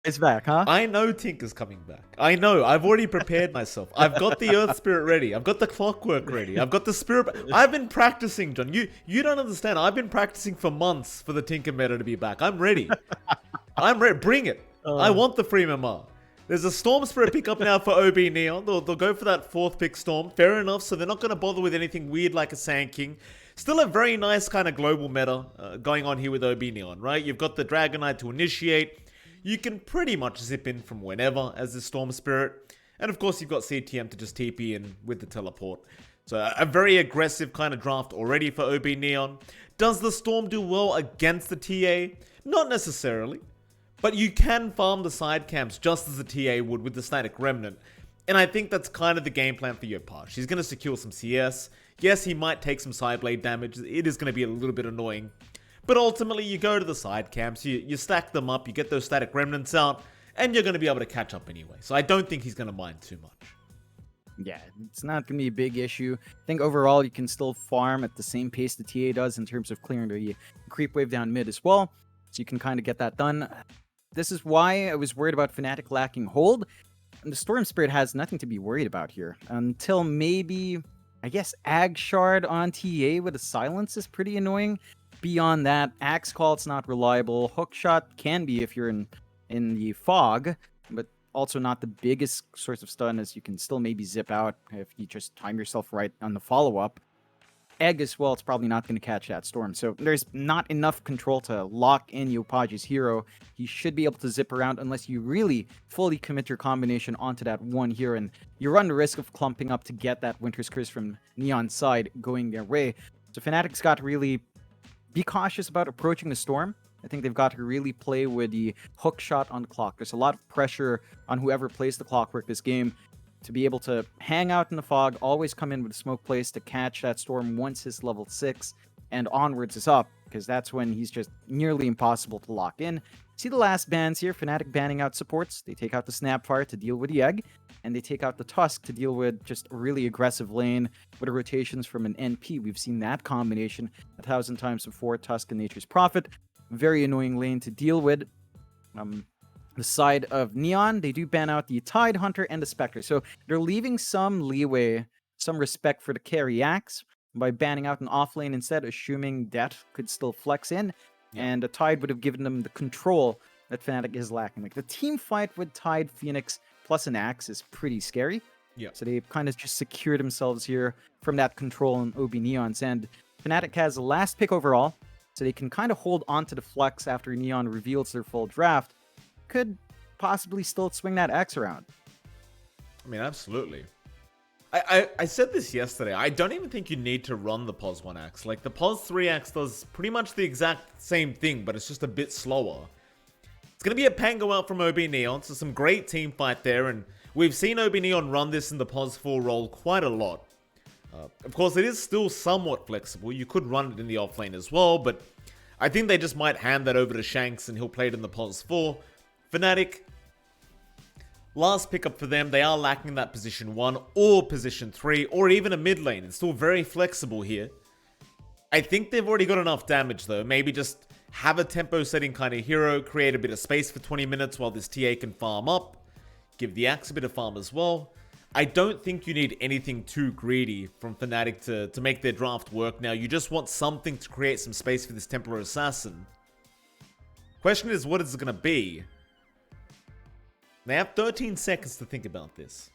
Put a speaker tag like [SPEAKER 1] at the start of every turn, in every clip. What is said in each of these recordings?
[SPEAKER 1] It's back, huh?
[SPEAKER 2] I know Tink is coming back. I know. I've already prepared myself. I've got the Earth Spirit ready. I've got the Clockwork ready. I've got the Spirit. I've been practicing, John. You don't understand. I've been practicing for months for the Tinker meta to be back. I'm ready. I'm ready. Bring it. I want the Freeman. There's a Storm Spirit pickup now for OB.Neon. They'll go for that 4th pick Storm. Fair enough. So they're not going to bother with anything weird like a Sand King. Still a very nice kind of global meta going on here with OB.Neon, right? You've got the Dragonite to initiate. You can pretty much zip in from whenever as the Storm Spirit. And of course, you've got CTM to just TP in with the teleport. So a very aggressive kind of draft already for OB.Neon. Does the Storm do well against the TA? Not necessarily. But you can farm the side camps just as the TA would with the Fnatic Remnant. And I think that's kind of the game plan for Yopaj. He's going to secure some CS. Yes, he might take some side blade damage. It is going to be a little bit annoying. But ultimately, you go to the side camps, you stack them up, you get those static remnants out, and you're going to be able to catch up anyway. So I don't think he's going to mind too much.
[SPEAKER 1] Yeah, it's not going to be a big issue. I think overall you can still farm at the same pace the TA does in terms of clearing the creep wave down mid as well. So you can kind of get that done. This is why I was worried about Fnatic lacking hold. And the Storm Spirit has nothing to be worried about here. Until maybe, I guess, Ag Shard on TA with a silence is pretty annoying. Beyond that, Axe Call, it's not reliable. Hookshot can be if you're in the fog, but also not the biggest source of stun, as you can still maybe zip out if you just time yourself right on the follow-up. Egg as well, it's probably not going to catch that storm. So there's not enough control to lock in Yopaji's hero. He should be able to zip around unless you really fully commit your combination onto that one hero, and you run the risk of clumping up to get that Winter's Curse from Neon's side going their way. So Fnatic's got to really be cautious about approaching the storm. I think they've got to really play with the hook shot on the clock. There's a lot of pressure on whoever plays the clockwork this game to be able to hang out in the fog, always come in with a smoke place to catch that storm once his level 6 and onwards is up, because that's when he's just nearly impossible to lock in. See the last bans here, Fnatic banning out supports. They take out the Snapfire to deal with the Egg, and they take out the Tusk to deal with just a really aggressive lane with the rotations from an NP. We've seen that combination 1,000 times before, Tusk and Nature's Prophet. Very annoying lane to deal with. The side of Neon, they do ban out the Tide Hunter and the Spectre. So they're leaving some leeway, some respect for the carry axe by banning out an off lane instead, assuming Death could still flex in. Yeah. And the Tide would have given them the control that Fnatic is lacking. Like the team fight with Tide, Phoenix, plus an axe is pretty scary.
[SPEAKER 2] Yeah.
[SPEAKER 1] So they've kind of just secured themselves here from that control on OB.Neon's end. Fnatic has the last pick overall, so they can kind of hold on to the flex after Neon reveals their full draft. Could possibly still swing that X around.
[SPEAKER 2] I mean, absolutely. I said this yesterday. I don't even think you need to run the POS 1 axe. Like, the POS 3 axe does pretty much the exact same thing, but it's just a bit slower. It's going to be a Pango out from OB.Neon, so some great team fight there, and we've seen OB.Neon run this in the POS 4 role quite a lot. Of course, it is still somewhat flexible. You could run it in the offlane as well, but I think they just might hand that over to Shanks and he'll play it in the POS 4. Fnatic, last pickup for them, they are lacking that position 1 or position 3 or even a mid lane. It's still very flexible here. I think they've already got enough damage though. Maybe just have a tempo setting kind of hero, create a bit of space for 20 minutes while this TA can farm up. Give the Axe a bit of farm as well. I don't think you need anything too greedy from Fnatic to make their draft work now. You just want something to create some space for this Templar Assassin. Question is, what is it going to be? They have 13 seconds to think about this.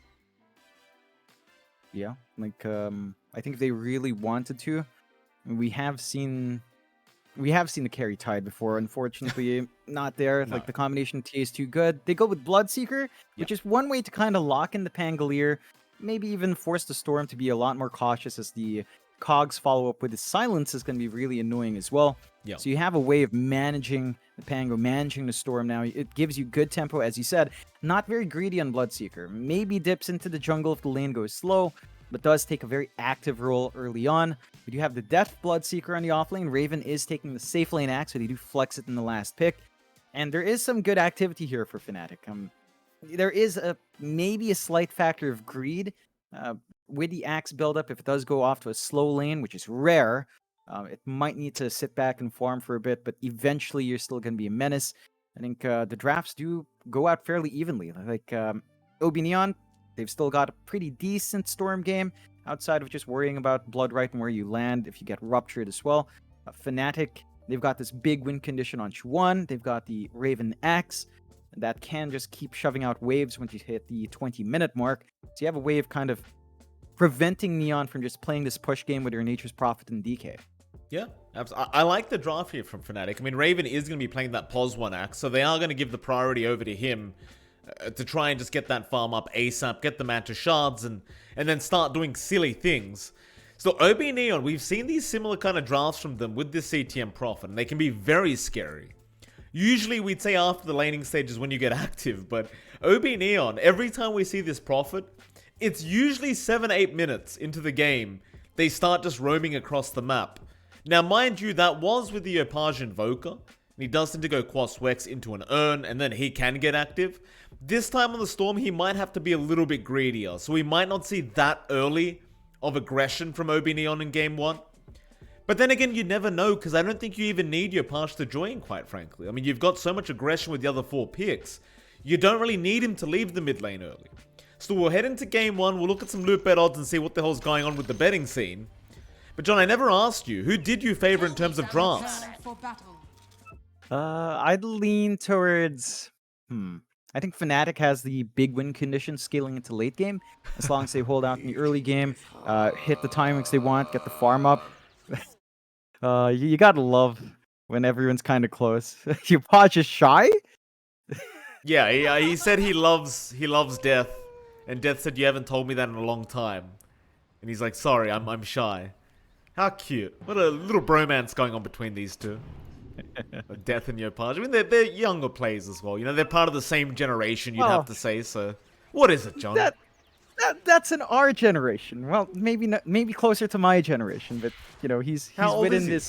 [SPEAKER 1] Yeah, like I think if they really wanted to, we have seen the carry Tide before. Unfortunately, not there. No. Like the combination T is too good. They go with Bloodseeker, which is one way to kind of lock in the Pangolier. Maybe even force the Storm to be a lot more cautious, as the Cogs follow up with the Silence is going to be really annoying as well. Yep. So you have a way of managing the Pango, managing the Storm now. It gives you good tempo, as you said. Not very greedy on Bloodseeker. Maybe dips into the jungle if the lane goes slow, but does take a very active role early on. We do have the Death Bloodseeker on the offlane. Raven is taking the safe lane axe, so they do flex it in the last pick. And there is some good activity here for Fnatic. There is maybe a slight factor of greed with the axe buildup. If it does go off to a slow lane, which is rare, it might need to sit back and farm for a bit, but eventually you're still going to be a menace. I think the drafts do go out fairly evenly. Like OB.Neon, they've still got a pretty decent Storm game outside of just worrying about Blood Right and where you land if you get ruptured as well. Fnatic, they've got this big win condition on Chuan. They've got the Raven X that can just keep shoving out waves once you hit the 20-minute mark. So you have a way of kind of preventing Neon from just playing this push game with their Nature's Prophet and DK.
[SPEAKER 2] Yeah, I like the draft here from Fnatic. I mean, Raven is going to be playing that Pos 1 axe, so they are going to give the priority over to him to try and just get that farm up ASAP, get the man to shards, and then start doing silly things. So OB.Neon, we've seen these similar kind of drafts from them with this CTM Prophet, and they can be very scary. Usually we'd say after the laning stage is when you get active, but OB.Neon, every time we see this Prophet, it's usually 7-8 minutes into the game, they start just roaming across the map. Now mind you, that was with the Opage Invoker, and he does tend to go Quas Wex into an urn, and then he can get active. This time on the Storm, he might have to be a little bit greedier, so we might not see that early of aggression from OB.Neon in game 1. But then again, you never know, because I don't think you even need your Opage to join, quite frankly. I mean, you've got so much aggression with the other 4 picks, you don't really need him to leave the mid lane early. So we'll head into game 1, we'll look at some loot bet odds and see what the hell's going on with the betting scene. But John, I never asked you, who did you favor in terms of drafts?
[SPEAKER 1] I'd lean towards... I think Fnatic has the big win condition scaling into late game, as long as they hold out in the early game, hit the timings they want, get the farm up. You gotta love when everyone's kind of close. Upaj is shy?
[SPEAKER 2] Yeah, he said he loves Death, and Death said, you haven't told me that in a long time. And he's like, sorry, I'm shy. How cute. What a little bromance going on between these two. Death and Upaj. I mean, they're younger players as well. You know, they're part of the same generation, you'd have to say, so... What is it, John?
[SPEAKER 1] That's in our generation. Well, maybe closer to my generation, but, you know, he's within this...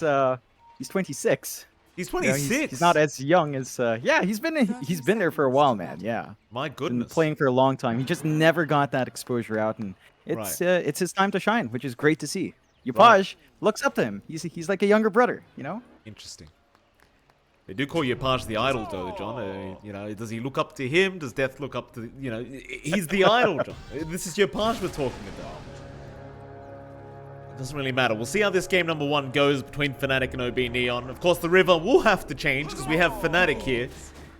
[SPEAKER 1] He's 26.
[SPEAKER 2] He's 26?
[SPEAKER 1] You know, he's not as young as... yeah, he's been there for a while, man, yeah.
[SPEAKER 2] My goodness.
[SPEAKER 1] Been playing for a long time. He just never got that exposure out, and it's his time to shine, which is great to see. Upaj looks up to him. He's like a younger brother, you know?
[SPEAKER 2] Interesting. They do call Upaj the idol, though, John. You know, does he look up to him? Does Death look up to... You know, he's the idol, John. This is Upaj we're talking about. It doesn't really matter. We'll see how this game number 1 goes between Fnatic and OB.Neon. Of course, the river will have to change, because we have Fnatic here.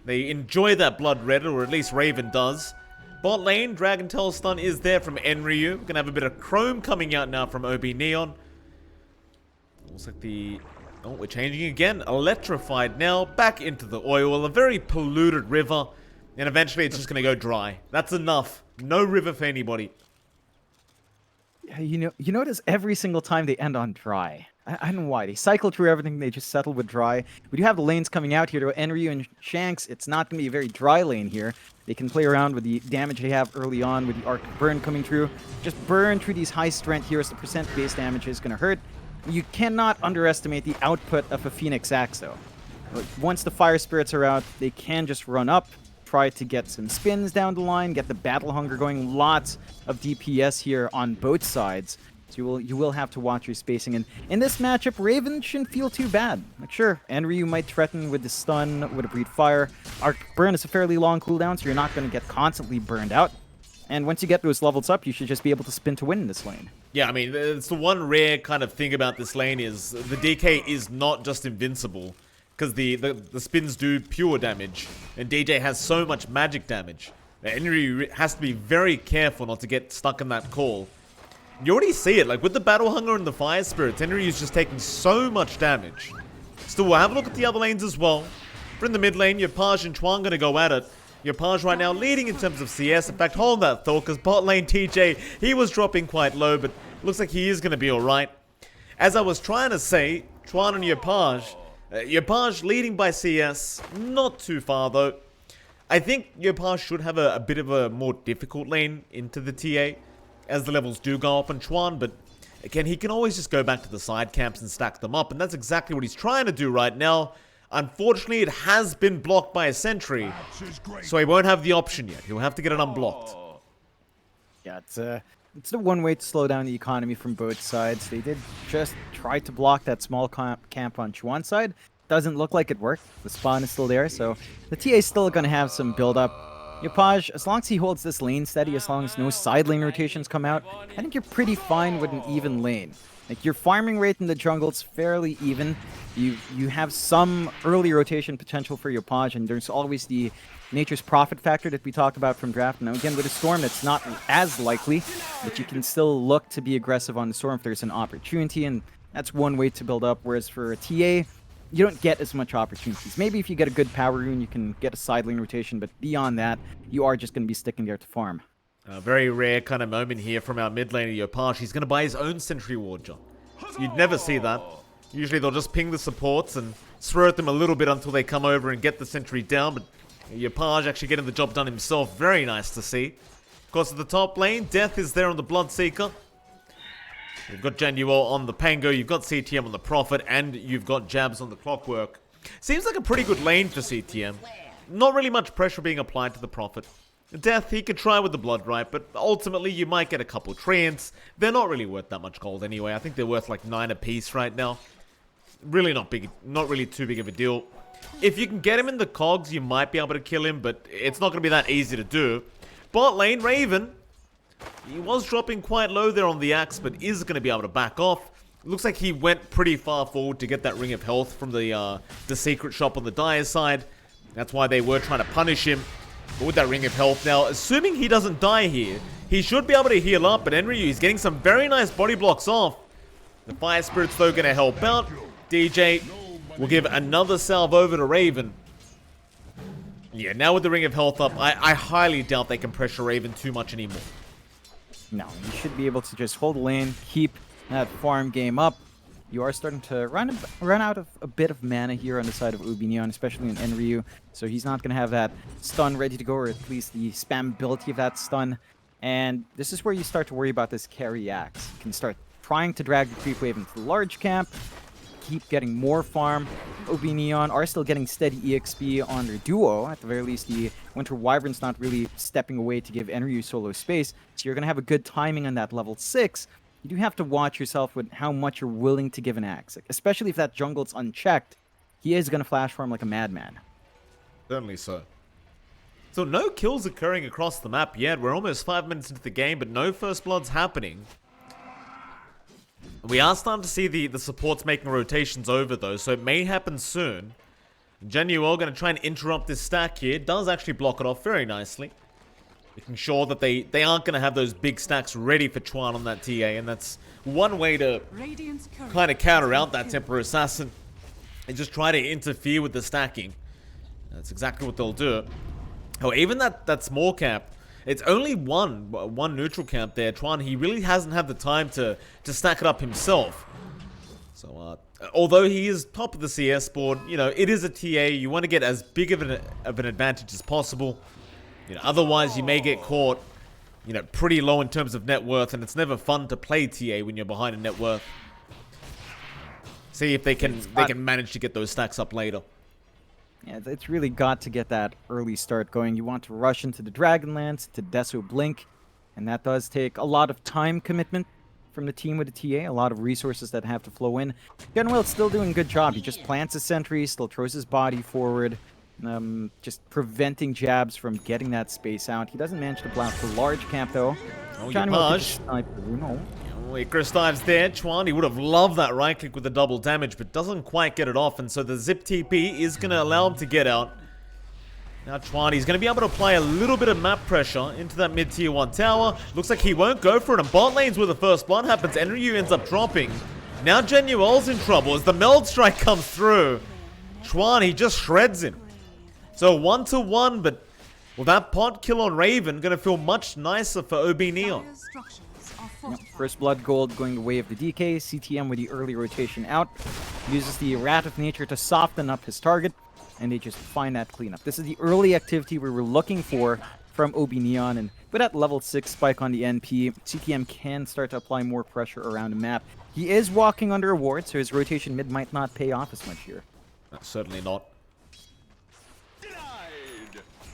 [SPEAKER 2] They enjoy that Blood Red, or at least Raven does. Bot lane, Dragon Tail stun is there from Enryu. We're going to have a bit of Chrome coming out now from OB.Neon. Looks like the... Oh, we're changing again. Electrified now. Back into the oil. A very polluted river. And eventually it's just going to go dry. That's enough. No river for anybody.
[SPEAKER 1] Yeah, you notice every single time they end on dry. I don't know why. They cycle through everything. They just settle with dry. But you have the lanes coming out here to Enryu and Shanks. It's not going to be a very dry lane here. They can play around with the damage they have early on with the Arctic Burn coming through. Just burn through these high strength heroes. The percent base damage is going to hurt. You cannot underestimate the output of a Phoenix Axe, though. Once the Fire Spirits are out, they can just run up, try to get some spins down the line, get the Battle Hunger going. Lots of DPS here on both sides. So you will have to watch your spacing. And in this matchup, Raven shouldn't feel too bad. Like, sure, Enryu might threaten with the stun, with a Breed Fire. Arctic Burn is a fairly long cooldown, so you're not going to get constantly burned out. And once you get those levels up, you should just be able to spin to win in this lane.
[SPEAKER 2] Yeah, I mean, it's the one rare kind of thing about this lane is the DK is not just invincible. Because the spins do pure damage. And DJ has so much magic damage. Enryu has to be very careful not to get stuck in that call. You already see it, like with the Battle Hunger and the Fire Spirits, Enryu is just taking so much damage. Still, we'll have a look at the other lanes as well. For in the mid lane, Upaj and Chuan going to go at it. Upaj right now leading in terms of CS. In fact, hold that thought, because bot lane TJ, he was dropping quite low, but looks like he is going to be alright. As I was trying to say, Chuan and Upaj, Upaj leading by CS, not too far though. I think Upaj should have a bit of a more difficult lane into the TA, as the levels do go up on Chuan, but again, he can always just go back to the side camps and stack them up, and that's exactly what he's trying to do right now. Unfortunately, it has been blocked by a sentry, so he won't have the option yet. He'll have to get it unblocked.
[SPEAKER 1] Yeah, it's the one way to slow down the economy from both sides. They did just try to block that small camp on Chuan's side, doesn't look like it worked. The spawn is still there, so the TA is still going to have some build-up. Yopaj, as long as he holds this lane steady, as long as no side lane rotations come out, I think you're pretty fine with an even lane. Like, your farming rate in the jungle is fairly even. You have some early rotation potential for Yopaj, and there's always the Nature's Prophet factor that we talked about from draft. Now, again, with a Storm, it's not as likely, but you can still look to be aggressive on the Storm if there's an opportunity, and that's one way to build up. Whereas for a TA, you don't get as much opportunities. Maybe if you get a good power rune, you can get a side lane rotation, but beyond that, you are just going to be sticking there to farm.
[SPEAKER 2] A very rare kind of moment here from our mid laner, Yopaj. He's going to buy his own Sentry Ward, John. You'd never see that. Usually they'll just ping the supports and throw at them a little bit until they come over and get the sentry down, but Yopaj actually getting the job done himself. Very nice to see. Of course, at the top lane, Death is there on the Bloodseeker. You've got Januel on the Pango, you've got CTM on the Prophet, and you've got Jabs on the Clockwork. Seems like a pretty good lane for CTM. Not really much pressure being applied to the Prophet. Death, he could try with the Blood Right, but ultimately you might get a couple Treants. They're not really worth that much gold anyway. I think they're worth like 9 apiece right now. Really not big, not really too big of a deal. If you can get him in the cogs, you might be able to kill him, but it's not going to be that easy to do. Bot lane, Raven. He was dropping quite low there on the axe, but is going to be able to back off. Looks like he went pretty far forward to get that Ring of Health from the secret shop on the Dire side. That's why they were trying to punish him. But with that Ring of Health now, assuming he doesn't die here, he should be able to heal up. But Enryu is getting some very nice body blocks off. The Fire Spirit's though going to help out. DJ will give another salve over to Raven. Yeah, now with the Ring of Health up, I highly doubt they can pressure Raven too much anymore.
[SPEAKER 1] No, you should be able to just hold the lane, keep that farm game up. You are starting to run out of a bit of mana here on the side of OB.Neon, especially in Enryu. So he's not going to have that stun ready to go, or at least the spamability of that stun. And this is where you start to worry about this carry axe. You can start trying to drag the creep wave into the large camp, keep getting more farm. OB.Neon are still getting steady EXP on their duo. At the very least, the Winter Wyvern's not really stepping away to give Enryu solo space. So you're going to have a good timing on that level 6. You do have to watch yourself with how much you're willing to give an axe. Like, especially if that jungle's unchecked, he is going to flash farm like a madman.
[SPEAKER 2] Certainly so. So no kills occurring across the map yet. We're almost 5 minutes into the game, but no first bloods happening. We are starting to see the supports making rotations over though, so it may happen soon. Genuel going to try and interrupt this stack here. Does actually block it off very nicely. Making sure that they aren't going to have those big stacks ready for Chuan on that TA, and that's one way to kind of counter out that Temper Assassin and just try to interfere with the stacking. That's exactly what they'll do. Oh, even that small camp, it's only one neutral camp there. Chuan, he really hasn't had the time to stack it up himself. So, although he is top of the CS board, you know, it is a TA. You want to get as big of an advantage as possible. You know, otherwise you may get caught, you know, pretty low in terms of net worth, and it's never fun to play TA when you're behind in net worth. See if they can manage to get those stacks up later.
[SPEAKER 1] Yeah, it's really got to get that early start going. You want to rush into the Dragonlance, to Deso Blink, and that does take a lot of time commitment from the team with the TA, a lot of resources that have to flow in. Genwell's still doing a good job. He just plants a sentry, still throws his body forward, just preventing Jabs from getting that space out. He doesn't manage to blast the large camp though.
[SPEAKER 2] Oh, Icarus dives there. Chuan, he would have loved that right click with the double damage, but doesn't quite get it off, and so the zip TP is going to allow him to get out. Now Chuan, he's going to be able to apply a little bit of map pressure into that mid-tier 1 tower. Looks like he won't go for it, and bot lane's where the first blood happens. Enryu ends up dropping. Now Genuel's in trouble as the Meld Strike comes through. Chuan, he just shreds him. So 1-1, but with that pot kill on Raven, going to feel much nicer for OB.Neon.
[SPEAKER 1] Yep, first blood gold going the way of the DK. CTM with the early rotation out. Uses the Wrath of Nature to soften up his target, and they just find that cleanup. This is the early activity we were looking for from OB.Neon, and with that level 6 spike on the NP, CTM can start to apply more pressure around the map. He is walking under a ward, so his rotation mid might not pay off as much here.
[SPEAKER 2] Certainly not.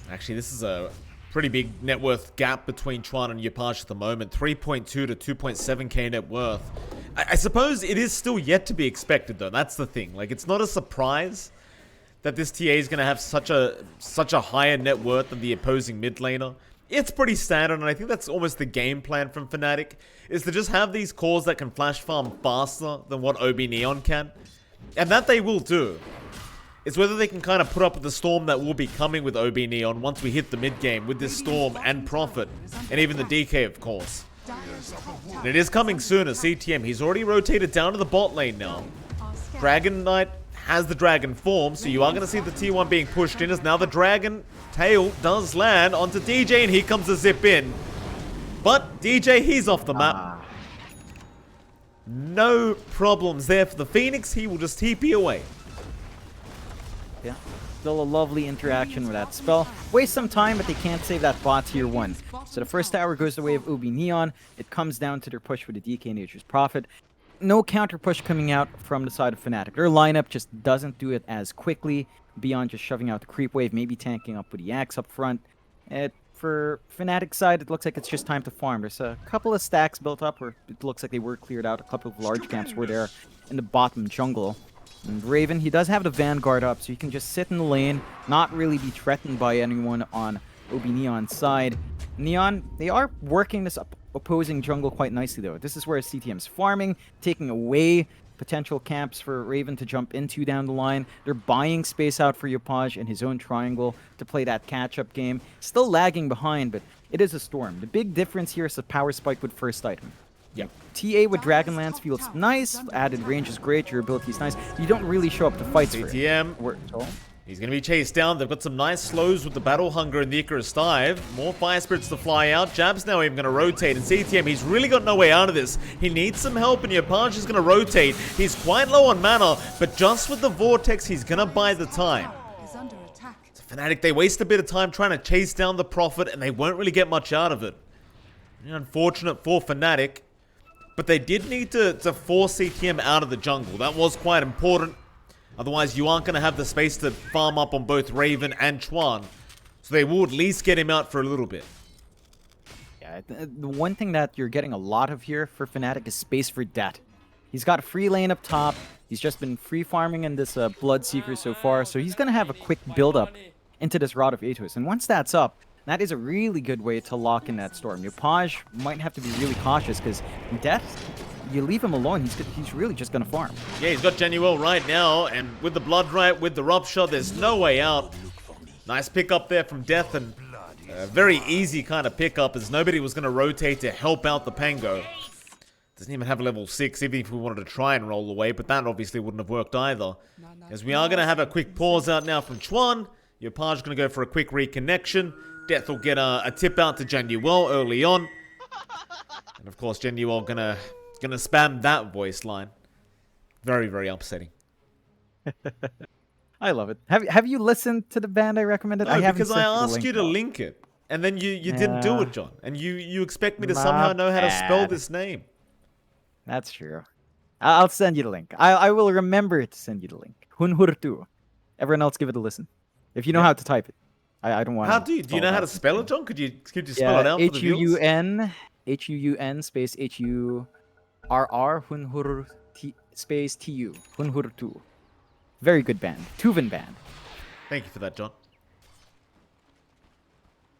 [SPEAKER 2] Actually, this is a pretty big net worth gap between Chuan and Yopaj at the moment. 3.2 to 2.7k net worth. I suppose it is still yet to be expected, though. That's the thing. Like, it's not a surprise that this TA is going to have such a higher net worth than the opposing mid laner. It's pretty standard, and I think that's almost the game plan from Fnatic, is to just have these cores that can flash farm faster than what OB.Neon can. And that they will do. It's whether they can kind of put up with the storm that will be coming with OB.Neon once we hit the mid game with this storm and Prophet, and even the DK, of course. And it is coming soon as CTM. He's already rotated down to the bot lane now. Dragon Knight has the dragon form, so you are going to see the T1 being pushed in as now the dragon tail does land onto DJ, and here comes the zip in. But DJ, he's off the map. No problems there for the Phoenix. He will just TP away.
[SPEAKER 1] Yeah, still a lovely interaction with that spell. Waste some time, but they can't save that bot tier 1. So the first tower goes the way of OB.Neon. It comes down to their push for the DK Nature's Prophet. No counter push coming out from the side of Fnatic. Their lineup just doesn't do it as quickly beyond just shoving out the creep wave, maybe tanking up with the axe up front. For Fnatic's side, it looks like it's just time to farm. There's a couple of stacks built up where it looks like they were cleared out. A couple of large camps were there in the bottom jungle. And Raven, he does have the Vanguard up, so he can just sit in the lane, not really be threatened by anyone on OB.Neon's side. Neon, they are working this opposing jungle quite nicely, though. This is where CTM's farming, taking away potential camps for Raven to jump into down the line. They're buying space out for Yopaj in his own triangle to play that catch-up game. Still lagging behind, but it is a storm. The big difference here is the power spike with first item.
[SPEAKER 2] Yep.
[SPEAKER 1] TA with Dragonlance feels nice, added range is great, your ability is nice. You don't really show up to fights for it.
[SPEAKER 2] CTM. He's going to be chased down. They've got some nice slows with the Battle Hunger and the Icarus Dive. More Fire Spirits to fly out. Jab's now even going to rotate. And CTM, he's really got no way out of this. He needs some help, and Yopaj is going to rotate. He's quite low on mana, but just with the Vortex, he's going to buy the time. So Fnatic, they waste a bit of time trying to chase down the Prophet, and they won't really get much out of it. Unfortunate for Fnatic, but they did need to force CTM out of the jungle. That was quite important. Otherwise, you aren't going to have the space to farm up on both Raven and Chuan. So they will at least get him out for a little bit.
[SPEAKER 1] Yeah, the one thing that you're getting a lot of here for Fnatic is space for death. He's got a free lane up top. He's just been free farming in this Bloodseeker so far. So he's going to have a quick build-up into this Rod of Atos. And once that's up, that is a really good way to lock in that storm. Yopaj might have to be really cautious because Death, you leave him alone, he's really just going to farm.
[SPEAKER 2] Yeah, he's got Genuel right now, and with the Blood Right, with the Rupture, there's no way out. Nice pickup there from Death, and a very easy kind of pickup as nobody was going to rotate to help out the Pango. Doesn't even have a level 6, even if we wanted to try and roll away, but that obviously wouldn't have worked either. As we are going to have a quick pause out now from Chuan. Yopaj is going to go for a quick reconnection. Death will get a tip out to Genuel early on. And of course, Genuel gonna spam that voice line. Very, very upsetting.
[SPEAKER 1] I love it. Have you listened to the band I recommended?
[SPEAKER 2] No,
[SPEAKER 1] I haven't,
[SPEAKER 2] because I asked you to link it. And then you didn't do it, John. And you expect me to somehow know how to spell this name.
[SPEAKER 1] That's true. I'll send you the link. I will remember to send you the link. Hunhurtu. Everyone else give it a listen. If you know how to type it. I don't want to.
[SPEAKER 2] How do you know how to spell it, John? Could you spell it out for the viewers?
[SPEAKER 1] H-U-N space H-U-R-R Hunhur space T-U. Hunhurtu. Very good band. Tuvan band.
[SPEAKER 2] Thank you for that, John.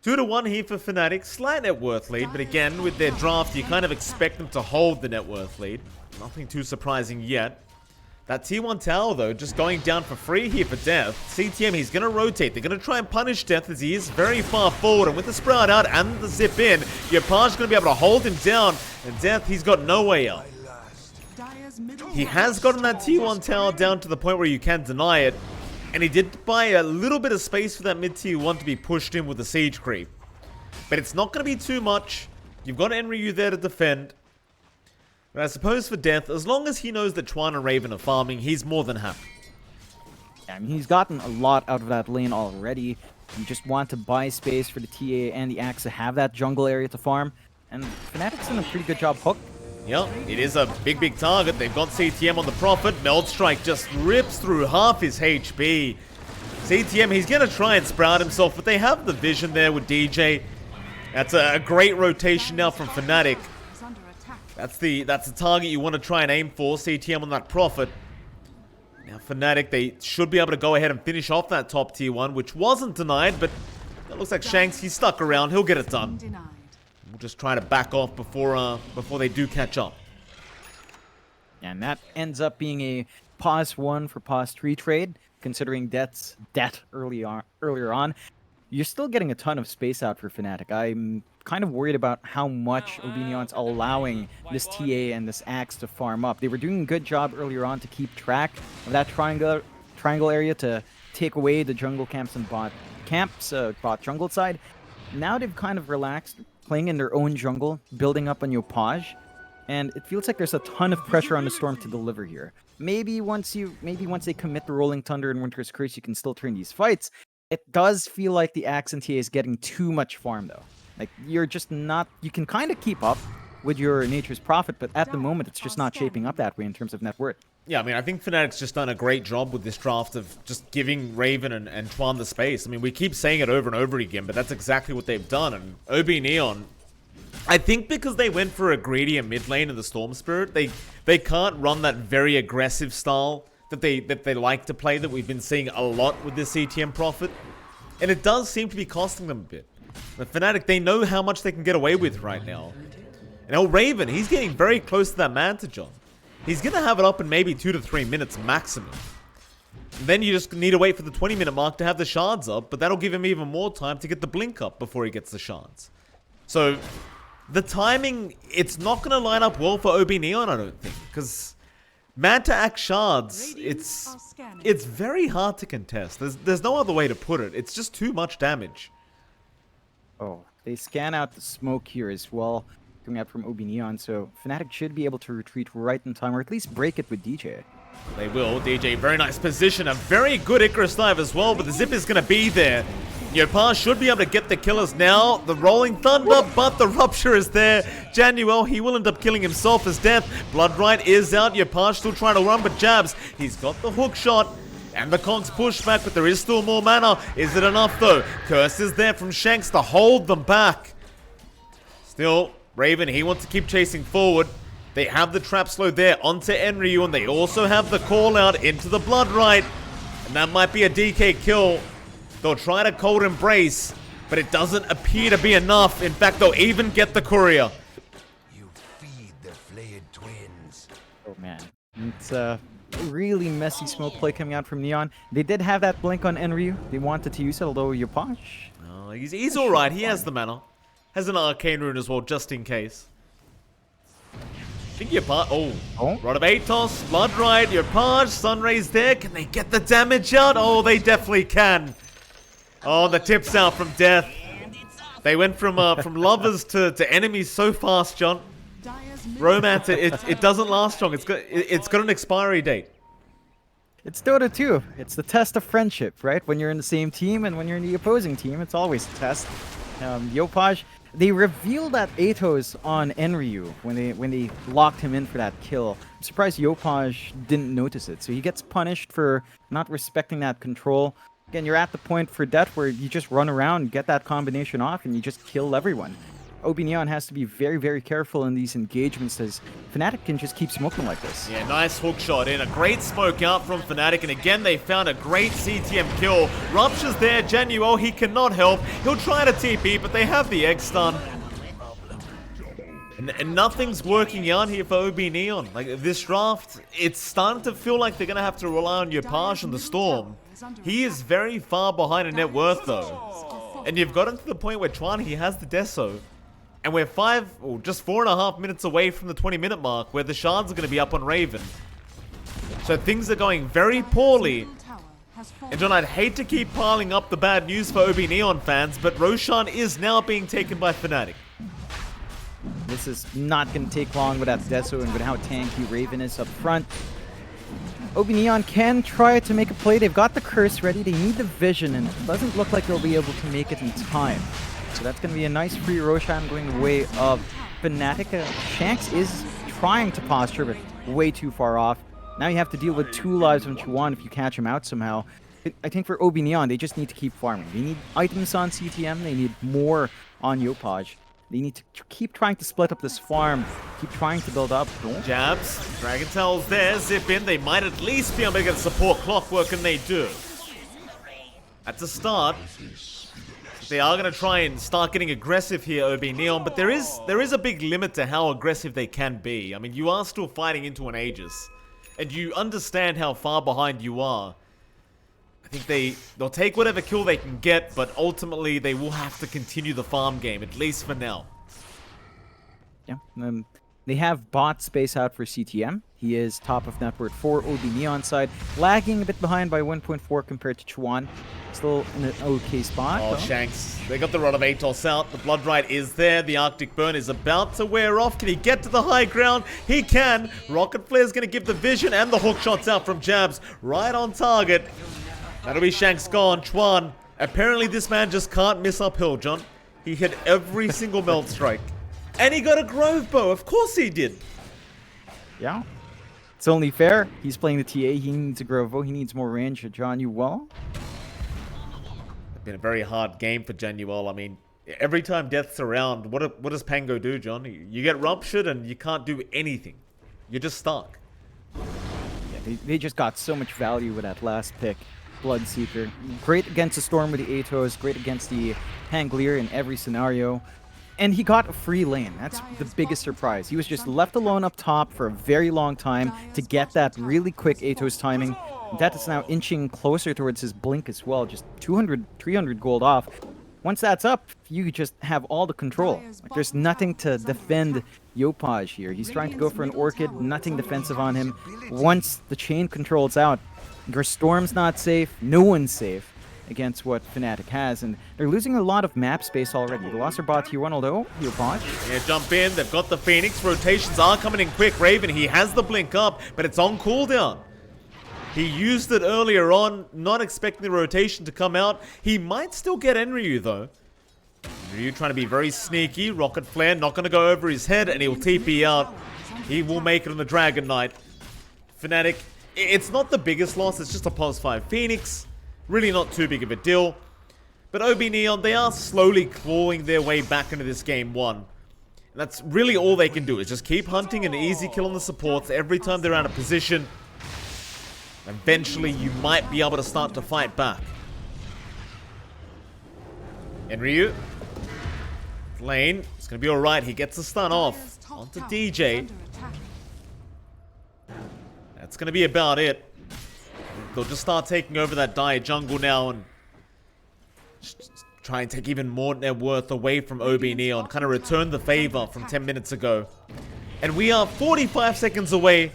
[SPEAKER 2] 2-1 here for Fnatic. Slight net worth lead, but again, with their draft, you kind of expect them to hold the net worth lead. Nothing too surprising yet. That T1 tower, though, just going down for free here for Death. CTM, he's going to rotate. They're going to try and punish Death as he is very far forward. And with the sprout out and the zip in, Yopaj's going to be able to hold him down. And Death, he's got no way out. He has gotten that T1 tower down to the point where you can't deny it. And he did buy a little bit of space for that mid-tier 1 to be pushed in with the siege creep. But it's not going to be too much. You've got Enryu there to defend. But I suppose for Death, as long as he knows that Chuan and Raven are farming, he's more than happy.
[SPEAKER 1] I mean, he's gotten a lot out of that lane already. You just want to buy space for the TA and the Axe to have that jungle area to farm. And Fnatic's done a pretty good job hooked.
[SPEAKER 2] Yep, it is a big target. They've got CTM on the Prophet. Meld Strike just rips through half his HP. CTM, he's going to try and sprout himself, but they have the vision there with DJ. That's a great rotation now from Fnatic. That's the target you want to try and aim for. CTM on that Prophet. Now Fnatic, they should be able to go ahead and finish off that top tier 1, which wasn't denied, but it looks like Shanks, he's stuck around. He'll get it done. We'll just try to back off before they do catch up.
[SPEAKER 1] And that ends up being a pause 1 for pause 3 trade, considering Death's death earlier on. You're still getting a ton of space out for Fnatic. I'm kind of worried about how much OB.Neon's allowing this TA and this Axe to farm up. They were doing a good job earlier on to keep track of that triangle area to take away the jungle camps and bot jungle side. Now they've kind of relaxed, playing in their own jungle, building up on Yopaj, and it feels like there's a ton of pressure on the Storm to deliver here. Maybe once they commit the Rolling Thunder and Winter's Curse, you can still turn these fights. It does feel like the Axe and TA is getting too much farm though. Like, you're just not... You can kind of keep up with your Nature's Prophet, but at the moment, it's just not shaping up that way in terms of net worth.
[SPEAKER 2] Yeah, I mean, I think Fnatic's just done a great job with this draft of just giving Raven and Twan the space. I mean, we keep saying it over and over again, but that's exactly what they've done. And OB.Neon, I think because they went for a greedier mid lane in the Storm Spirit, they can't run that very aggressive style that they like to play that we've been seeing a lot with this CTM Prophet. And it does seem to be costing them a bit. But Fnatic, they know how much they can get away with right now. And now Raven, he's getting very close to that Manta John. He's going to have it up in maybe 2 to 3 minutes maximum. And then you just need to wait for the 20-minute mark to have the shards up, but that'll give him even more time to get the blink up before he gets the shards. So, the timing, it's not going to line up well for OB.Neon, I don't think. Because Manta Axe shards, it's very hard to contest. There's no other way to put it. It's just too much damage.
[SPEAKER 1] Oh, they scan out the smoke here as well, coming out from OB.Neon, so Fnatic should be able to retreat right in time, or at least break it with DJ.
[SPEAKER 2] They will. DJ, very nice position. A very good Icarus dive as well, but the zip is going to be there. Yopaj should be able to get the killers now. The Rolling Thunder, but the Rupture is there. Januel, he will end up killing himself as death. Bloodright is out. Yopaj still trying to run, but jabs. He's got the hook shot. And the Conks push back, but there is still more mana. Is it enough, though? Curse is there from Shanks to hold them back. Still, Raven, he wants to keep chasing forward. They have the trap slow there onto Enryu, and they also have the call out into the Bloodright. And that might be a DK kill. They'll try to cold embrace, but it doesn't appear to be enough. In fact, they'll even get the courier.
[SPEAKER 3] You feed the flayed twins.
[SPEAKER 1] Oh man, it's really messy smoke play coming out from Neon. They did have that blink on Enryu. They wanted to use it, although Yopaj...
[SPEAKER 2] Oh, he's alright. He has the mana. Has an arcane rune as well, just in case. I think Yopaj... Oh. Rod of Atos, Bloodright, Yopaj, Sunray's there. Can they get the damage out? Oh, they definitely can. Oh, the tips out from Death. They went from lovers to enemies so fast, John. Romance, it doesn't last long. It's got an expiry date.
[SPEAKER 1] It's Dota 2. It's the test of friendship, right? When you're in the same team and when you're in the opposing team, it's always a test. Yopaj, they revealed that Atos on Enryu when they locked him in for that kill. I'm surprised Yopaj didn't notice it. So he gets punished for not respecting that control. Again, you're at the point for death where you just run around, get that combination off, and you just kill everyone. OB.Neon has to be very, very careful in these engagements as Fnatic can just keep smoking like this.
[SPEAKER 2] Yeah, nice hook shot in. A great smoke out from Fnatic. And again, they found a great CTM kill. Rupture's there. Januel, he cannot help. He'll try to TP, but they have the egg stun. And nothing's working out here for OB.Neon. Like, this draft, it's starting to feel like they're going to have to rely on Yopaj and the Storm. He is very far behind in net worth, though. And you've gotten to the point where Twan, he has the Deso. And we're just 4.5 minutes away from the 20-minute mark where the shards are going to be up on Raven. So things are going very poorly. And John, I'd hate to keep piling up the bad news for OB.Neon fans, but Roshan is now being taken by Fnatic.
[SPEAKER 1] This is not going to take long with that Deso and with how tanky Raven is up front. OB.Neon can try to make a play. They've got the curse ready. They need the vision, and it doesn't look like they'll be able to make it in time. So that's going to be a nice free Roshan going the way of Fnatic. Shanks is trying to posture, but way too far off. Now you have to deal with 2 lives on Chuan if you catch him out somehow. I think for OB.Neon, they just need to keep farming. They need items on CTM. They need more on Yopaj. They need to keep trying to split up this farm, keep trying to build up.
[SPEAKER 2] Jabs, Dragon Tail's there, zip in. They might at least be able to get support Clockwork, and they do. That's a start. They are going to try and start getting aggressive here, OB.Neon, but there is a big limit to how aggressive they can be. I mean, you are still fighting into an Aegis, and you understand how far behind you are. I think they'll take whatever kill they can get, but ultimately they will have to continue the farm game, at least for now.
[SPEAKER 1] Yeah, they have bot space out for CTM. He is top of network for OB.Neon side, lagging a bit behind by 1.4 compared to Chuan. Still in an okay spot.
[SPEAKER 2] Oh,
[SPEAKER 1] though.
[SPEAKER 2] Shanks. They got the Rod of Atos out. The Blood Rite is there. The Arctic Burn is about to wear off. Can he get to the high ground? He can. Rocket Flare is going to give the vision, and the hook shots out from Jabs. Right on target. That'll be Shanks gone. Chuan. Apparently this man just can't miss uphill, John. He hit every single melt strike. And he got a Grove Bow. Of course he did.
[SPEAKER 1] Yeah. It's only fair. He's playing the TA. He needs a Grovo. He needs more range. John, you well?
[SPEAKER 2] It's been a very hard game for Januel. I mean, every time Death's around, what does Pango do, John? You get ruptured and you can't do anything. You're just stuck.
[SPEAKER 1] Yeah, they just got so much value with that last pick. Bloodseeker. Great against the Storm with the Atos. Great against the Pangolier in every scenario. And he got a free lane. That's the biggest surprise. He was just left alone up top for a very long time to get that really quick Atos timing. That is now inching closer towards his blink as well. Just 200, 300 gold off. Once that's up, you just have all the control. Like, there's nothing to defend Yopaj here. He's trying to go for an Orchid, nothing defensive on him. Once the chain control's out, your Storm's not safe, no one's safe against what Fnatic has, and they're losing a lot of map space already. They lost their bot tier 1, although Yopaj.
[SPEAKER 2] Yeah, jump in. They've got the Phoenix. Rotations are coming in quick. Raven, he has the blink up, but it's on cooldown. He used it earlier on, not expecting the rotation to come out. He might still get Enryu, though. Enryu trying to be very sneaky. Rocket Flare not going to go over his head, and he'll TP out. He will make it on the Dragon Knight. Fnatic, it's not the biggest loss. It's just a +5 Phoenix. Really not too big of a deal. But OB.Neon, they are slowly clawing their way back into this game 1. And that's really all they can do, is just keep hunting an easy kill on the supports every time they're out of position. Eventually, you might be able to start to fight back. Enryu. Lane. It's going to be alright. He gets the stun off. Onto DJ. That's going to be about it. They'll just start taking over that dire jungle now and try and take even more net worth away from OB.Neon. Kind of return the favor from 10 minutes ago. And we are 45 seconds away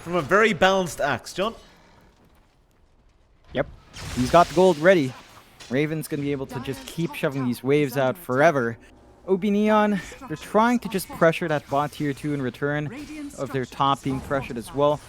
[SPEAKER 2] from a very balanced axe, John.
[SPEAKER 1] Yep. He's got the gold ready. Raven's going to be able to just keep shoving these waves out forever. OB.Neon, they're trying to just pressure that bot tier 2 in return of their top being pressured as well.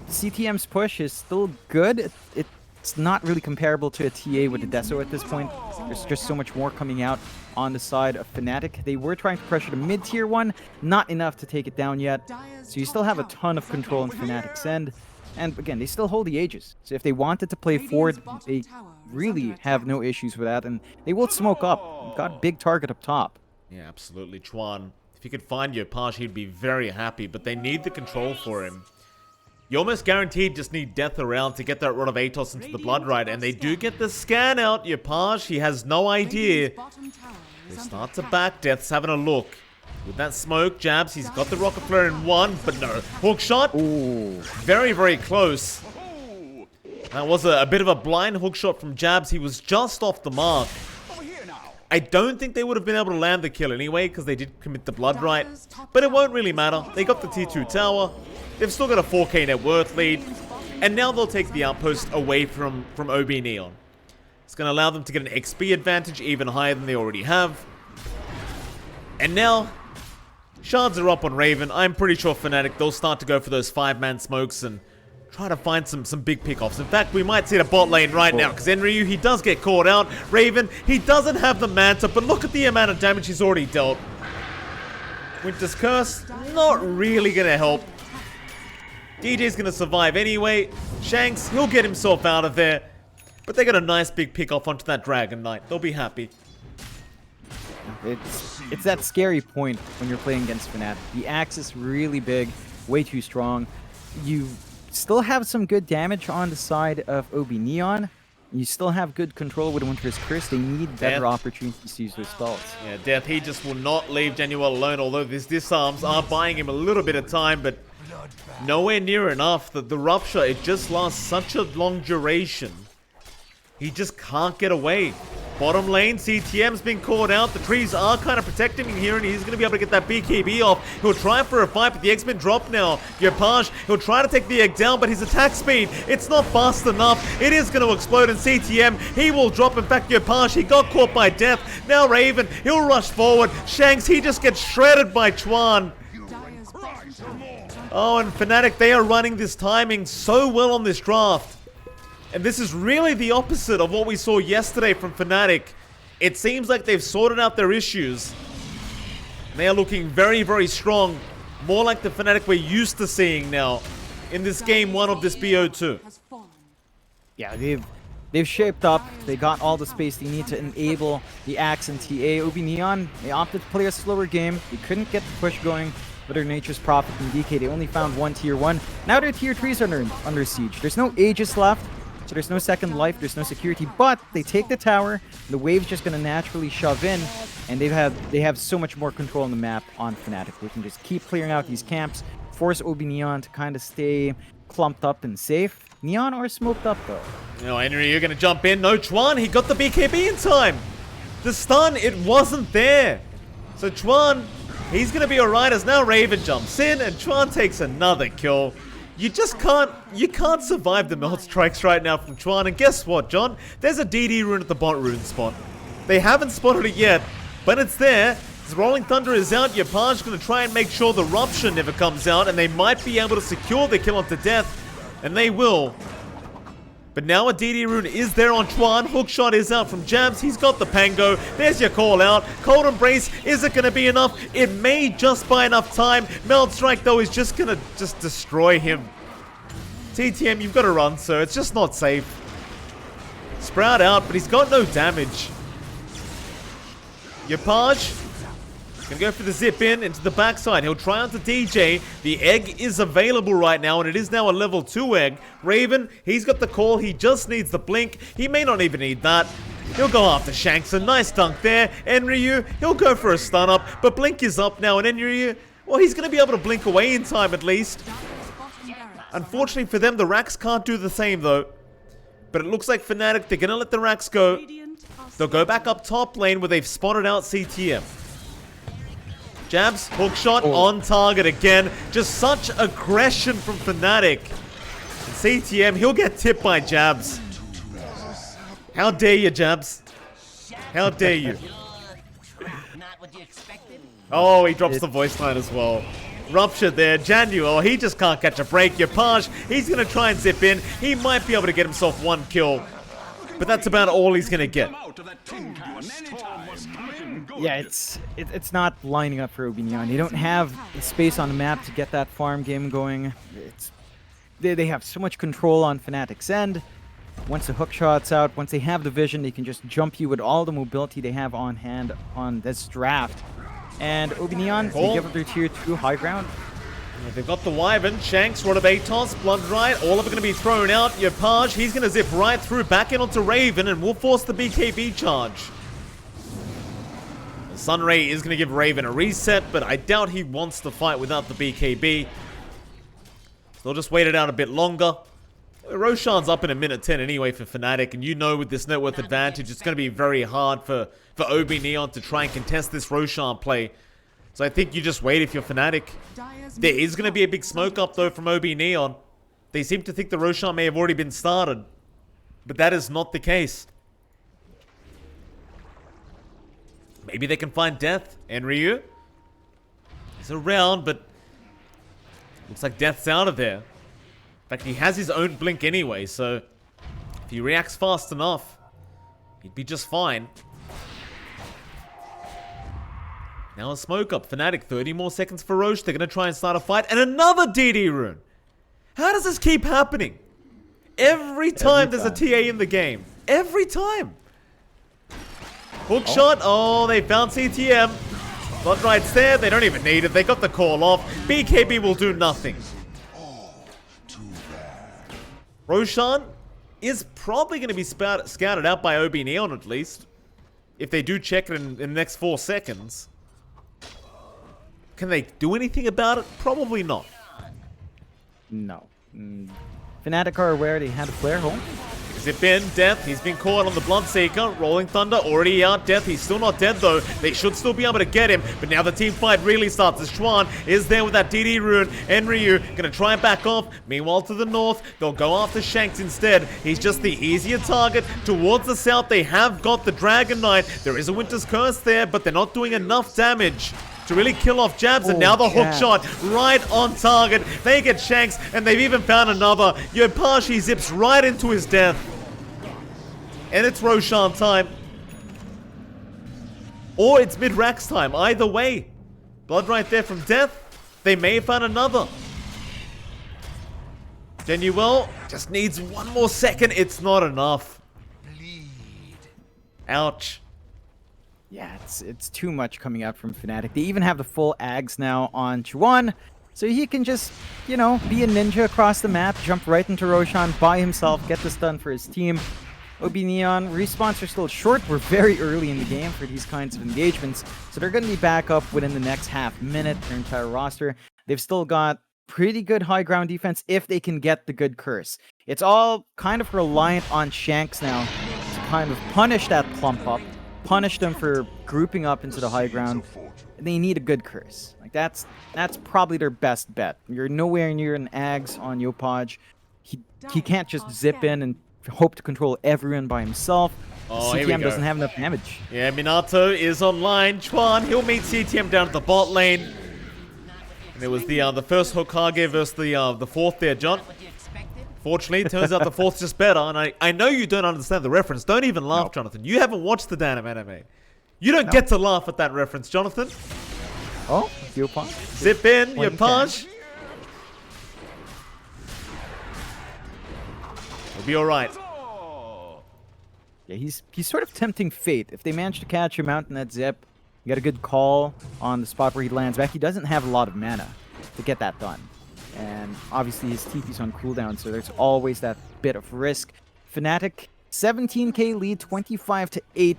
[SPEAKER 1] CTM's push is still good. It's not really comparable to a TA with the Deso at this point. There's just so much more coming out on the side of Fnatic. They were trying to pressure the mid-tier 1, not enough to take it down yet. So you still have a ton of control in Fnatic's end. And again, they still hold the Aegis. So if they wanted to play forward, they really have no issues with that. And they will smoke up. They've got a big target up top.
[SPEAKER 2] Yeah, absolutely. Chuan, if he could find Yopaj, he'd be very happy. But they need the control for him. You almost guaranteed just need Death around to get that Rod of Atos into the Blood Rite. And they do get the scan out. Yopaj, he has no idea. They start to back. Death's having a look. With that smoke, Jabs, he's got the Rocket Flare in 1, but no. Hook shot.
[SPEAKER 1] Ooh.
[SPEAKER 2] Very, very close. That was a bit of a blind hook shot from Jabs. He was just off the mark. I don't think they would have been able to land the kill anyway, because they did commit the Blood Rite. But it won't really matter. They got the T2 tower. They've still got a 4k net worth lead. And now they'll take the outpost away from OB.Neon. It's going to allow them to get an XP advantage even higher than they already have. And now, shards are up on Raven. I'm pretty sure Fnatic, they'll start to go for those 5-man smokes and try to find some big pickoffs. In fact, we might see the bot lane right now, because Enryu, he does get caught out. Raven, he doesn't have the Manta, but look at the amount of damage he's already dealt. Winter's Curse, not really going to help. DJ's going to survive anyway. Shanks, he'll get himself out of there. But they got a nice big pick off onto that Dragon Knight. They'll be happy.
[SPEAKER 1] It's that scary point when you're playing against Fnatic. The axe is really big, way too strong. You still have some good damage on the side of OB.Neon. You still have good control with Winter's Curse. They need better opportunities to use their spells.
[SPEAKER 2] Yeah, Death, he just will not leave Januel alone, although these disarms are buying him a little bit of time, but nowhere near enough. The Rupture, it just lasts such a long duration. He just can't get away. Bottom lane, CTM's been called out. The trees are kind of protecting him here, and he's going to be able to get that BKB off. He'll try for a fight, but the egg's been dropped now. Yopaj, he'll try to take the egg down, but his attack speed, it's not fast enough. It is going to explode, and CTM, he will drop. In fact, Yopaj, he got caught by Death. Now Raven, he'll rush forward. Shanks, he just gets shredded by Chuan. Oh, and Fnatic, they are running this timing so well on this draft. And this is really the opposite of what we saw yesterday from Fnatic. It seems like they've sorted out their issues. They are looking very, very strong. More like the Fnatic we're used to seeing now in this game 1 of this BO2.
[SPEAKER 1] Yeah, they've shaped up. They got all the space they need to enable the Axe and TA. OB.Neon, they opted to play a slower game. They couldn't get the push going. But Nature's Prophet and DK, they only found one tier 1. Now their tier 3s are under siege. There's no Aegis left. So there's no second life, there's no security, but they take the tower, the wave's just gonna naturally shove in, and they have so much more control on the map on Fnatic. They can just keep clearing out these camps, force OB.Neon to kind of stay clumped up and safe. Neon are smoked up though.
[SPEAKER 2] No, Henry, you're gonna jump in. No, Chuan, he got the BKB in time. The stun, it wasn't there. So Chuan, he's gonna be alright as now Raven jumps in, and Chuan takes another kill. You just can't survive the melt strikes right now from Chuan. And guess what, John? There's a DD rune at the bot rune spot. They haven't spotted it yet, but it's there. As Rolling Thunder is out, Yopaj's going to try and make sure the Rupture never comes out, and they might be able to secure the kill onto Death, and they will. But now a DD rune is there on Chuan. Hookshot is out from Jabs. He's got the Pango. There's your call out. Cold Embrace. Is it going to be enough? It may just buy enough time. Meld Strike, though, is just going to destroy him. TTM, you've got to run, sir. It's just not safe. Sprout out, but he's got no damage. Yopaj gonna go for the zip in into the backside. He'll try onto DJ. The egg is available right now, and it is now a level 2 egg. Raven, he's got the call. He just needs the blink. He may not even need that. He'll go after Shanks. A nice dunk there. Enryu, he'll go for a stun up, but blink is up now, and Enryu, well, he's gonna be able to blink away in time at least. Unfortunately for them, the Racks can't do the same though. But it looks like Fnatic, they're gonna let the Racks go. They'll go back up top lane where they've spotted out CTM. Jabs, hookshot on target again. Just such aggression from Fnatic. And CTM, he'll get tipped by Jabs. How dare you, Jabs? How dare you? Oh, he drops the voice line as well. Rupture there. Januel, he just can't catch a break. Yopaj, he's going to try and zip in. He might be able to get himself one kill. But that's about all he's going to get.
[SPEAKER 1] Yeah, it's not lining up for OB.Neon. They don't have the space on the map to get that farm game going. They have so much control on Fnatic's end. Once the hookshot's out, once they have the vision, they can just jump you with all the mobility they have on hand on this draft. And OB.Neon, they give up their tier 2 high ground.
[SPEAKER 2] Yeah, they've got the Wyvern, Shanks, Rod of Atos, Blood Right, all of it going to be thrown out. Yopaj, he's going to zip right through, back in onto Raven, and will force the BKB charge. The Sunray is going to give Raven a reset, but I doubt he wants to fight without the BKB. They'll just wait it out a bit longer. Roshan's up in a minute 10 anyway for Fnatic, and you know with this net worth advantage, it's going to be very hard for OB.Neon to try and contest this Roshan play. So I think you just wait if you're Fnatic. There is going to be a big smoke up though from OB.Neon. They seem to think the Roshan may have already been started, but that is not the case. Maybe they can find Death. Enryu, he's around, but looks like Death's out of there. In fact, he has his own blink anyway, so if he reacts fast enough, he'd be just fine. Now a smoke up. Fnatic, 30 more seconds for Roche. They're going to try and start a fight. And another DD rune. How does this keep happening? Every time there's a TA in the game. Every time. Hook shot. Oh, they found CTM. Blood Right's there. They don't even need it. They got the call off. BKB will do nothing. Roshan is probably going to be scouted out by OB.Neon at least. If they do check it in the next 4 seconds. Can they do anything about it? Probably not.
[SPEAKER 1] No. Fnatic are aware they had a flare home.
[SPEAKER 2] Zip in, Death, he's been caught on the Bloodseeker. Rolling Thunder already out. Death, he's still not dead though. They should still be able to get him, but now the team fight really starts as Schwan is there with that DD rune. Enryu gonna try and back off. Meanwhile to the north, they'll go after Shanks instead. He's just the easier target. Towards the south, they have got the Dragon Knight. There is a Winter's Curse there, but they're not doing enough damage to really kill off Jabs, and now the hook shot right on target. They get Shanks, and they've even found another. Yopashi zips right into his death. And it's Roshan time. Or it's mid-Rax time. Either way. Blood right there from Death. They may have found another. Genuel just needs one more second. It's not enough. Ouch.
[SPEAKER 1] Yeah, it's too much coming out from Fnatic. They even have the full Ags now on Chuan, so he can just, you know, be a ninja across the map, jump right into Roshan by himself, get this done for his team. OB.Neon, respawns are still short. We're very early in the game for these kinds of engagements, so they're going to be back up within the next half minute, their entire roster. They've still got pretty good high ground defense if they can get the good curse. It's all kind of reliant on Shanks now to kind of punish that plump up. Punish them for grouping up into the high ground. They need a good curse. Like that's probably their best bet. You're nowhere near an Ags on Yopaj. He can't just zip in and hope to control everyone by himself.
[SPEAKER 2] Oh,
[SPEAKER 1] CTM doesn't have enough damage.
[SPEAKER 2] Yeah, Minato is online. Chuan, he'll meet CTM down at the bot lane. And it was the first Hokage versus the fourth there, John. Fortunately, it turns out the fourth's just better, and I know you don't understand the reference. Don't even laugh, no. Jonathan. You haven't watched the damn anime. You don't get to laugh at that reference, Jonathan.
[SPEAKER 1] Oh, Yopaj.
[SPEAKER 2] Zip in, Yopaj. We'll be alright.
[SPEAKER 1] Yeah, he's sort of tempting fate. If they manage to catch him out in that zip, you got a good call on the spot where he lands back. He doesn't have a lot of mana to get that done. And obviously his TP's on cooldown, so there's always that bit of risk. Fnatic, 17k lead, 25-8.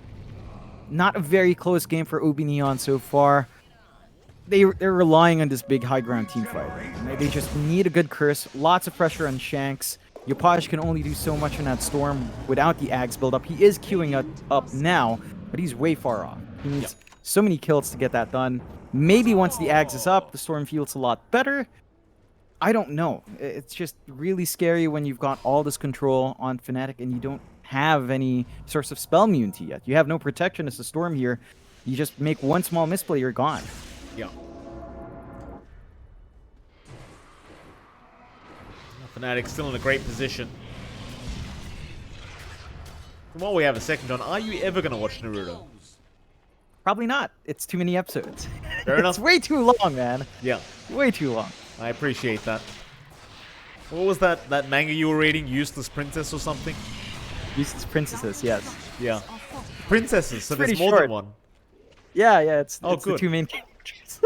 [SPEAKER 1] Not a very close game for OB.Neon so far. They're relying on this big high ground team fight. They just need a good curse. Lots of pressure on Shanks. Yopaj can only do so much in that storm without the Ags build up. He is queuing up now, but he's way far off. He needs so many kills to get that done. Maybe once the Ags is up, the storm feels a lot better. I don't know. It's just really scary when you've got all this control on Fnatic and you don't have any source of spell immunity yet. You have no protection as a storm here. You just make one small misplay, you're gone.
[SPEAKER 2] Yeah. Fnatic still in a great position. And while we have a second, John, are you ever going to watch Naruto?
[SPEAKER 1] Probably not. It's too many episodes.
[SPEAKER 2] Fair enough.
[SPEAKER 1] It's way too long, man.
[SPEAKER 2] Yeah.
[SPEAKER 1] Way too long.
[SPEAKER 2] I appreciate that. What was that manga you were reading? Useless Princess or something?
[SPEAKER 1] Useless Princesses, yes.
[SPEAKER 2] Yeah. Princesses, so there's more
[SPEAKER 1] short.
[SPEAKER 2] than one.
[SPEAKER 1] Yeah, it's
[SPEAKER 2] good.
[SPEAKER 1] the two main characters.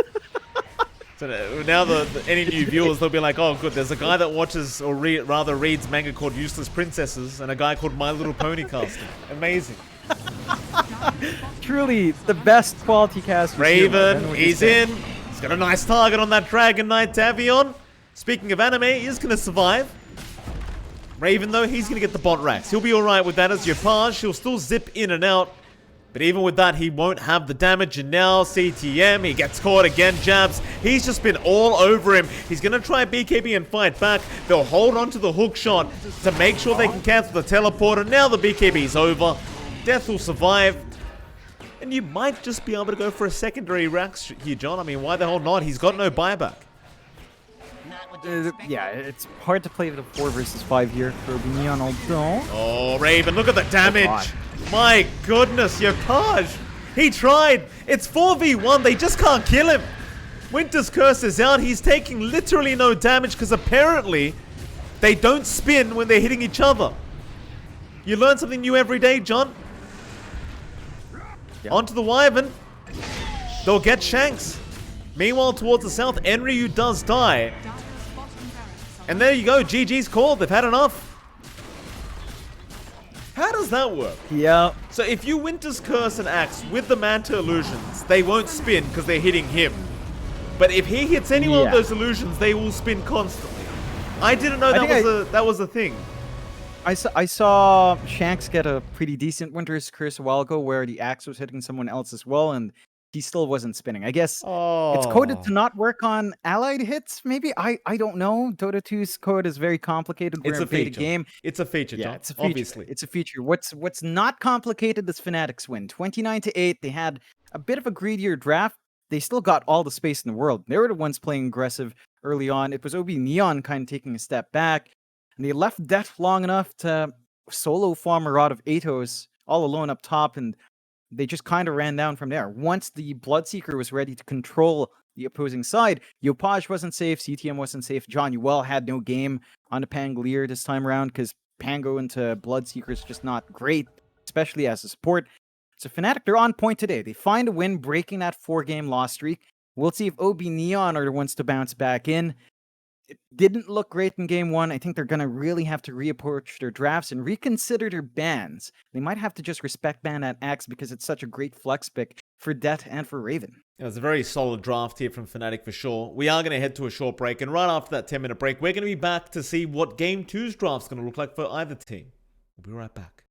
[SPEAKER 2] So now any new viewers, they'll be like, oh good, there's a guy that watches or rather reads manga called Useless Princesses and a guy called My Little Pony casting. Amazing.
[SPEAKER 1] Truly the best quality cast.
[SPEAKER 2] Raven, he's in. He's got a nice target on that Dragon Knight Tavion. Speaking of anime, he's going to survive. Raven, though, he's going to get the bot racks. He'll be alright with that as Yopaj. He'll still zip in and out. But even with that, he won't have the damage. And now CTM, he gets caught again. Jabs, he's just been all over him. He's going to try BKB and fight back. They'll hold on to the hook shot to make sure they can cancel the teleporter. Now the BKB's over. Death will survive. And you might just be able to go for a secondary rack here, John. I mean, why the hell not? He's got no buyback.
[SPEAKER 1] Yeah, it's hard to play with a 4 versus 5 here for OB.Neon, although...
[SPEAKER 2] Oh, Raven, look at the damage. My goodness, Yopaj. He tried. It's 4v1. They just can't kill him. Winter's Curse is out. He's taking literally no damage because apparently they don't spin when they're hitting each other. You learn something new every day, John. Onto the Wyvern. They'll get Shanks. Meanwhile, towards the south, Enryu does die. And there you go, GG's called. They've had enough. How does that work?
[SPEAKER 1] Yeah.
[SPEAKER 2] So if you Winter's Curse and Axe with the Manta illusions, they won't spin because they're hitting him. But if he hits any one of those illusions, they will spin constantly. I didn't know that was a thing.
[SPEAKER 1] I saw Shanks get a pretty decent Winter's Curse a while ago where the axe was hitting someone else as well, and he still wasn't spinning. I guess it's coded to not work on allied hits, maybe? I don't know. Dota 2's code is very complicated.
[SPEAKER 2] It's a feature.
[SPEAKER 1] Game.
[SPEAKER 2] It's a feature,
[SPEAKER 1] Yeah,
[SPEAKER 2] John,
[SPEAKER 1] it's a feature.
[SPEAKER 2] obviously.
[SPEAKER 1] It's a feature. What's not complicated is Fnatic's win. 29-8. They had a bit of a greedier draft. They still got all the space in the world. They were the ones playing aggressive early on. It was OB.Neon kind of taking a step back. And they left Death long enough to solo farm a lot of Atos all alone up top, and they just kind of ran down from there. Once the Bloodseeker was ready to control the opposing side, Yopaj wasn't safe, CTM wasn't safe, John Uel had no game on the Pangolier this time around because Pango into Bloodseeker is just not great, especially as a support. So Fnatic, they're on point today. They find a win, breaking that 4-game loss streak. We'll see if OB.Neon are the ones to bounce back in. It didn't look great in game 1. I think they're going to really have to reapproach their drafts and reconsider their bans. They might have to just respect ban at Axe because it's such a great flex pick for Det and for Raven.
[SPEAKER 2] Yeah, it's a very solid draft here from Fnatic for sure. We are going to head to a short break, and right after that 10-minute break, we're going to be back to see what Game 2's draft's going to look like for either team. We'll be right back.